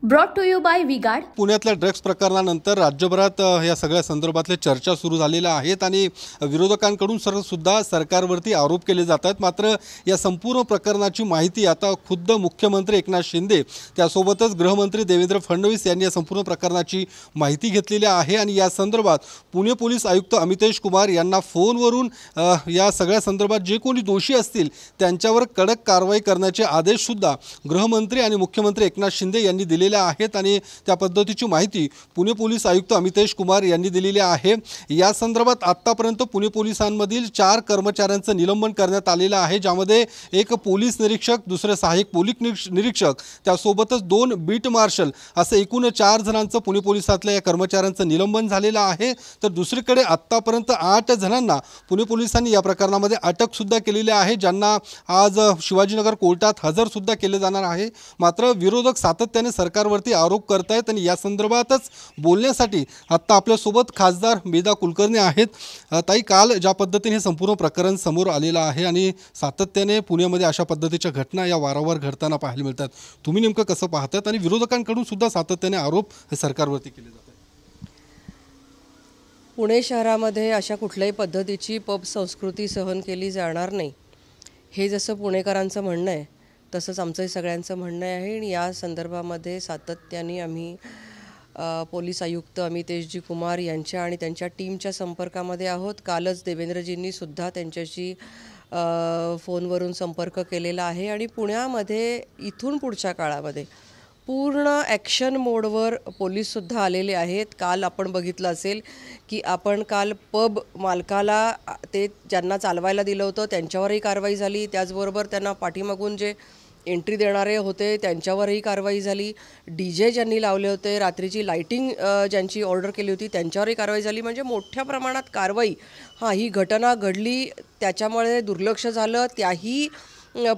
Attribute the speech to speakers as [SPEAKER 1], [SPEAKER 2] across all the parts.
[SPEAKER 1] Brought to you by V Guard.
[SPEAKER 2] पुण्यातल्या ड्रग्स प्रकरणानंतर राज्यभरात या सगळ्या संदर्भातले चर्चा सुरू झालेल्या आहेत आणि विरोधकांकडून सुद्धा सरकारवरती आरोप केले जातात। मात्र या संपूर्ण प्रकरणाची माहिती आता खुद्द मुख्यमंत्री एकनाथ शिंदे त्यासोबतच गृहमंत्री देवेंद्र फडणवीस यांनी या संपूर्ण प्रकरणाची माहिती घेतलेली आहे आणि या संदर्भात पुणे पोलीस आयुक्त अमितेश कुमार यांना फोनवरून या सगळ्या संदर्भात जे कोणी दोषी असतील त्यांच्यावर कडक कारवाई करण्याचे आदेश सुद्धा गृहमंत्री आणि मुख्यमंत्री एकनाथ शिंदे यांनी दिले आहेत आणि त्या पद्धतीची माहिती पुणे पोलीस आयुक्त अमितेश कुमार यांनी दिलेली आहे। या संदर्भात आतापर्यंत पुणे पोलिसांमधील 4 कर्मचाऱ्यांचं निलंबन करण्यात आलेलं आहे, ज्यामध्ये एक पोलीस निरीक्षक, दुसरे सहाय्यक पोलीस निरीक्षक, त्यासोबतच 2 बीट मार्शल असं एकूण 4 जणांचं पुणे पोलिसातल्या या कर्मचाऱ्यांचं निलंबन झालेलं आहे। तर दुसरीकडे आतापर्यंत 8 जणांना पुणे पोलिसांनी या प्रकरणामध्ये अटक सुद्धा केलेली आहे, ज्यांना आज शिवाजीनगर कोर्टात हजर सुद्धा केले जाणार आहे। मात्र विरोधक सातत्याने सरकारवरती आरोप करतायत आणि या संदर्भातच बोलण्यासाठी आता आपल्यासोबत खासदार मेधा कुलकर्णी आहेत। ताई, काल ज्या पद्धतीने हे संपूर्ण प्रकरण समोर आलेलं आहे आणि सातत्याने पुण्यामध्ये अशा पद्धतीच्या घटना या वारंवार घडताना पाहायला मिळतात, तुम्ही नेमकं कसं पाहतात आणि विरोधकांकडून सुद्धा सातत्याने आरोप हे सरकारवरती केले जातात?
[SPEAKER 3] पुणे शहरामध्ये अशा कुठल्याही पद्धतीची पब संस्कृती सहन केली जाणार नाही, हे जसं पुणेकरांचं म्हणणं आहे तसंच आमचं सगळ्यांचं म्हणणं आहे। आणि या संदर्भामध्ये सातत्याने आम्ही पोलीस आयुक्त अमितेशजी कुमार यांच्या आणि त्यांच्या टीमच्या संपर्कामध्ये आहोत। कालच देवेंद्रजींनी सुद्धा त्यांच्याशी फोनवरून संपर्क केलेला आहे आणि पुण्यामध्ये इथून पुढच्या काळामध्ये पूर्ण ॲक्शन मोडवर पोलीससुद्धा आलेले आहेत। काल आपण बघितलं असेल की आपण काल पब मालकाला ते ज्यांना चालवायला दिलं होतं त्यांच्यावरही कारवाई झाली, त्याचबरोबर त्यांना पाठीमागून जे एंट्री देणारे होते त्यांच्यावरही कारवाई झाली, DJ ज्यांनी लावले होते, रात्रीची लाईटिंग ज्यांची ऑर्डर केली होती त्यांच्यावरही कारवाई झाली। म्हणजे मोठ्या प्रमाणात कारवाई ही घटना घडली, त्याच्यामुळे दुर्लक्ष झालं, त्याही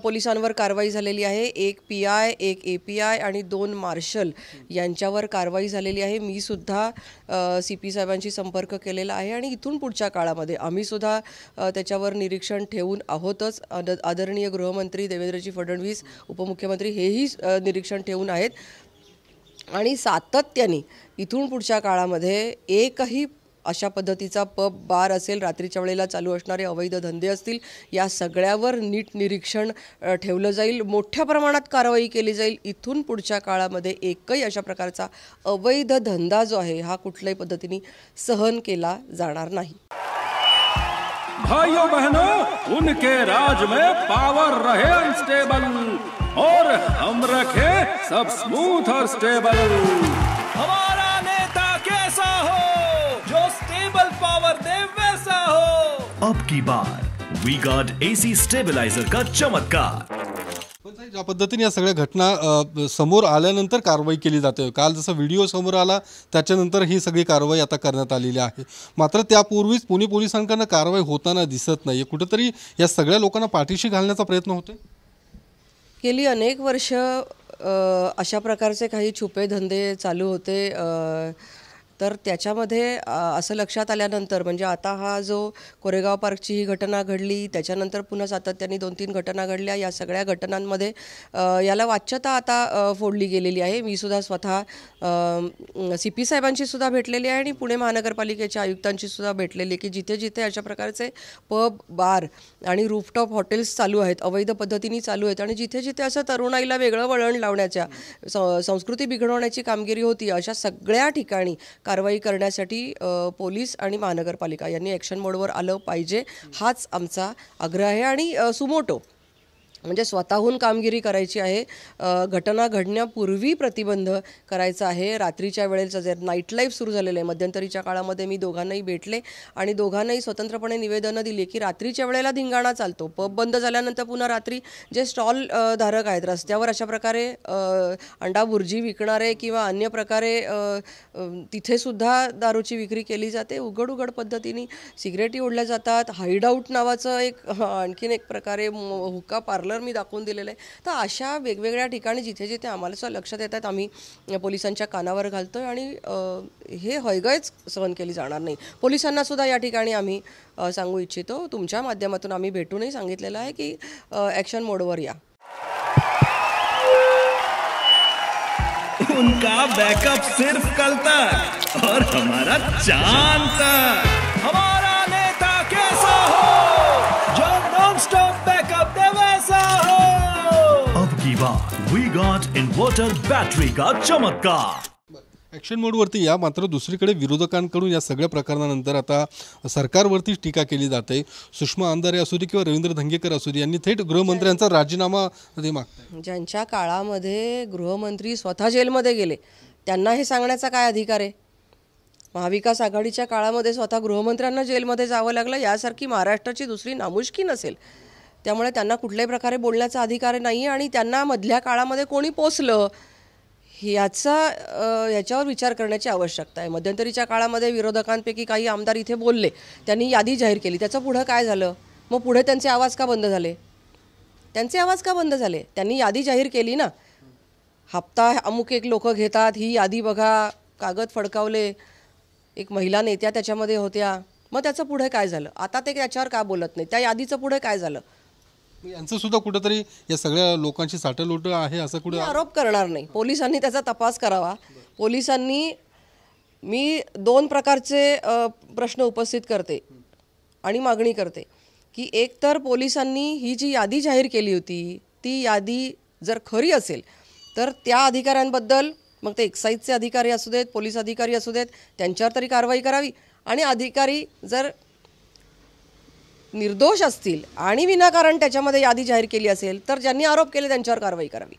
[SPEAKER 3] पोलिसांवर कारवाई झालेली आहे। 1 PI, 1 API आणि 2 मार्शल यांच्यावर कारवाई झालेली आहे। मी सुद्धा CP साहेबांशी संपर्क केलेला आहे आणि इथून पुढच्या काळामध्ये आम्ही सुद्धा त्याच्यावर निरीक्षण ठेवून आहोतच। आदरणीय गृहमंत्री देवेंद्रजी फडणवीस, उपमुख्यमंत्री हेही निरीक्षण ठेवून आहेत आणि सातत्याने इथून पुढच्या काळामध्ये एकही अशा पद्धतीचा पब, बार असेल, रात्रीच्या वेळेला चालू असणारे अवैध धंदे असतील, या सगळ्यावर नीट निरीक्षण ठेवलं जाईल, मोठ्या प्रमाणात कारवाई केली जाईल। इथून पुढच्या काळामध्ये एकही अशा प्रकारचा अवैध धंदा जो आहे हा कुठल्याही पद्धतीने सहन केला जाणार नाही।
[SPEAKER 4] भाइयों बहनों, उनके राज में पावर रहे अनस्टेबल और हम रखे सब स्मूथ और स्टेबल। हमारा नेता कैसा हो जो स्टेबल पावर दे वैसा हो।
[SPEAKER 5] अब की बार वी गार्ड AC स्टेबलाइजर का चमत्कार।
[SPEAKER 2] ज्या पद्धतीने या सगळ्या घटना समोर आल्यानंतर कारवाई केली जाते, काल जसा व्हिडिओ समोर आला त्याच्यानंतर ही सगळी कारवाई आता करण्यात आलेली आहे, मात्र त्यापूर्वीच पुणे पोलिसांकडून कारवाई होताना दिसत नाही। कुठेतरी या सगळ्या लोकांना पाठीशी घालण्याचा प्रयत्न होतोय।
[SPEAKER 3] गेली अनेक वर्ष अशा प्रकारचे काही छुपे धंदे चालू होते, तर त्याच्यामध्ये असं लक्षात आल्यानंतर म्हणजे आता हा जो कोरेगाव पार्कची ही घटना घडली, त्याच्यानंतर पुन्हा सातत्याने 2-3 घटना घडल्या, या सगळ्या घटनांमध्ये याला वाच्यता आता फोडली गेलेली आहे। मी सुद्धा स्वतः CP साहेबांशी सुद्धा भेटलेली आहे आणि पुणे महानगरपालिकेच्या आयुक्तांशी सुद्धा भेटलेली आहे की जिथे जिथे अशा प्रकारचे पब, बार आणि रूफटॉप हॉटेल्स चालू आहेत, अवैध पद्धतीने चालू आहेत आणि जिथे जिथे असं तरुणाईला वेगळं वळण लावण्याच्या, संस्कृती बिघडवण्याची कामगिरी होती, अशा सगळ्या ठिकाणी कारवाई करण्यासाठी पोलीस आणि महानगरपालिका यांनी ॲक्शन मोडवर आलं पाहिजे, हाच आमचा आग्रह आहे। आणि सुमोटो म्हणजे स्वतःहून कामगिरी करायची आहे, घटना घडण्यापूर्वी प्रतिबंध करायचा आहे। रात्रीच्या वेळेचं जे नाईट लाईफ सुरू झालेलं आहे, मध्यंतरीच्या काळामध्ये मी दोघांनाही भेटले आणि दोघांनाही स्वतंत्रपणे निवेदनं दिली की रात्रीच्या वेळेला धिंगाणा चालतो, पब बंद झाल्यानंतर पुन्हा रात्री जे स्टॉल धारक आहेत रस्त्यावर अशा प्रकारे अंडा बुर्जी विकणारे किंवा अन्य प्रकारे तिथेसुद्धा दारूची विक्री केली जाते, उघड पद्धतीने सिगरेटी ओढल्या जातात। हाईडआउट नावाचं एक आणखीन एक प्रकारे हुक्का पार्लर मी दाखवून दिलेलं आहे। तर अशा वेगवेगळ्या ठिकाणी जिथे जिथे आम्हाला सुद्धा लक्षात येतात आम्ही पोलिसांच्या कानावर घालतोय आणि हे हयगयच सहन केली जाणार नाही। पोलिसांना सुद्धा या ठिकाणी आम्ही सांगू इच्छितो, तुमच्या माध्यमातून आम्ही भेटूनही सांगितलेलं आहे की ॲक्शन मोडवर या।
[SPEAKER 5] उनका बैकअप सिर्फ कल तक और हमारा चांद तक।
[SPEAKER 4] हमारा नेता कैसा हो जो नॉन स्टॉप बैकअप दे वैसा हो।
[SPEAKER 5] अब की बार वी गॉट इन्वर्टर बैटरी का चमत्कार।
[SPEAKER 2] ॲक्शन मोडवरती या, मात्र दुसरीकडे विरोधकांकडून या सगळ्या प्रकरणानंतर आता सरकारवरती टीका केली जाते। सुषमा अंधारे असू दे किंवा रवींद्र धंगेकर असू दे, यांनी थेट गृहमंत्र्यांचा राजीनामा ते मागतात।
[SPEAKER 3] ज्यांच्या काळामध्ये गृहमंत्री स्वतः जेलमध्ये गेले त्यांना हे सांगण्याचा काय अधिकार आहे? महाविकास आघाडीच्या काळामध्ये स्वतः गृहमंत्र्यांना जेलमध्ये जावं लागलं, यासारखी महाराष्ट्राची दुसरी नामुष्की नसेल। त्यामुळे त्यांना कुठल्याही प्रकारे बोलण्याचा अधिकार नाही आणि त्यांना मधल्या काळामध्ये कोणी पोचलं याच्यावर विचार करण्याची आवश्यकता आहे। मध्यंतरीच्या काळामध्ये विरोधकांपैकी काही आमदार इथे बोलले, त्यांनी यादी जाहीर केली, त्याचं पुढं काय झालं? मग पुढे त्यांचे आवाज का बंद झाले? त्यांनी यादी जाहीर केली ना, हप्ता अमुक एक लोक घेतात, ही यादी बघा, कागद फडकावले, एक महिला नेत्या त्याच्यामध्ये होत्या, मग त्याचं पुढे काय झालं? आता ते त्याच्यावर का बोलत नाही? त्या यादीचं पुढे काय झालं?
[SPEAKER 2] यांचं सुद्धा कुठेतरी या सगळ्या लोकांची साठलोट आहे असं कुठे
[SPEAKER 3] आरोप करणार नाही। पोलिसांनी त्याचा तपास करावा। पोलिसांनी, मी 2 प्रकारचे प्रश्न उपस्थित करते आणि मागणी करते की एक तर पोलिसांनी ही जी यादी जाहीर केली होती ती यादी जर खरी असेल तर त्या अधिकाऱ्यांबद्दल, मग ते एक्साईजचे अधिकारी असू देत, पोलीस अधिकारी असू देत, त्यांच्यावर तरी कारवाई करावी। आणि अधिकारी जर निर्दोष असतील आणि विनाकारण त्याच्यामध्ये यादी जाहीर केली असेल तर ज्यांनी आरोप केले त्यांच्यावर कारवाई करावी।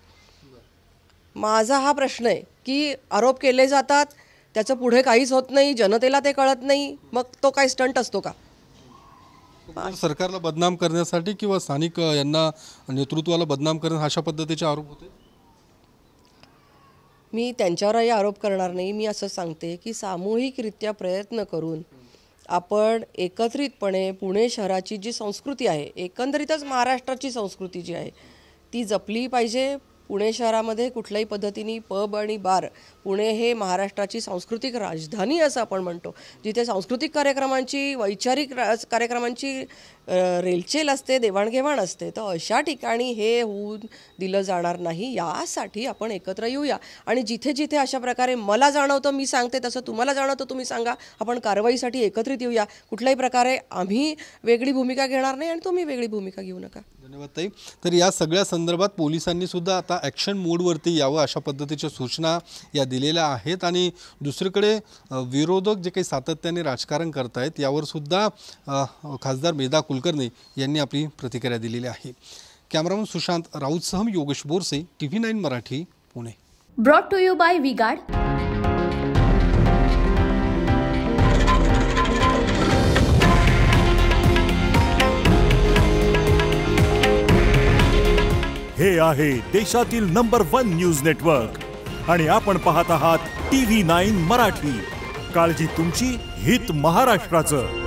[SPEAKER 3] माझा हा प्रश्न आहे की आरोप केले जातात, त्याचं पुढे काहीच होत नाही, जनतेला ते कळत नाही, मग तो काय स्टंट असतो का?
[SPEAKER 2] सरकारला बदनाम करण्यासाठी किंवा स्थानिक यांना नेतृत्वाला बदनाम करण्यासाठी अशा पद्धतीचे आरोप होते।
[SPEAKER 3] मी त्यांच्यावरही आरोप करणार नाही। मी असं सांगते की सामूहिकरित्या प्रयत्न करून आपण एकत्रितपणे पुणे शहराची जी संस्कृती आहे, एकंदरीतच महाराष्ट्राची संस्कृती जी आहे ती जपली पाहिजे। पुणे शहरामध्ये कुठल्याही पद्धतीने पब आणि बार, पुणे हे महाराष्ट्राची सांस्कृतिक राजधानी असं आपण म्हणतो, जिथे सांस्कृतिक कार्यक्रमांची, वैचारिक कार्यक्रमांची रेलचेल असते, देवाणघेवाण असते, तर अशा ठिकाणी हे होऊन दिलं जाणार नाही। यासाठी आपण एकत्र येऊया आणि जिथे जिथे अशा प्रकारे मला जाणवतं मी सांगते, तसं तुम्हाला जाणवतं तुम्ही सांगा, आपण कारवाईसाठी एकत्रित येऊया। कुठल्याही प्रकारे आम्ही वेगळी भूमिका घेणार नाही आणि तुम्ही वेगळी भूमिका घेऊ नका।
[SPEAKER 2] धन्यवाद ताई। तर या सगळ्या संदर्भात पोलिसांनी सुद्धा आता ॲक्शन मोडवरती यावं अशा पद्धतीच्या सूचना या दिलेल्या आहेत। आणि दुसरीकडे विरोधक जे काही सातत्याने राजकारण करतायत यावर सुद्धा खासदार मेधा कुलकर्णी यांनी आपली प्रतिक्रिया दिलेली आहे। कॅमेरामन सुशांत राऊतसह Yogesh Borse, TV9 Marathi, Pune.
[SPEAKER 1] Brought to you by V Guard.
[SPEAKER 6] हे आहे देशातील नंबर 1 न्यूज नेटवर्क आणि आपण पाहत आहात TV9 मराठी। काळजी तुमची, हित महाराष्ट्राचं।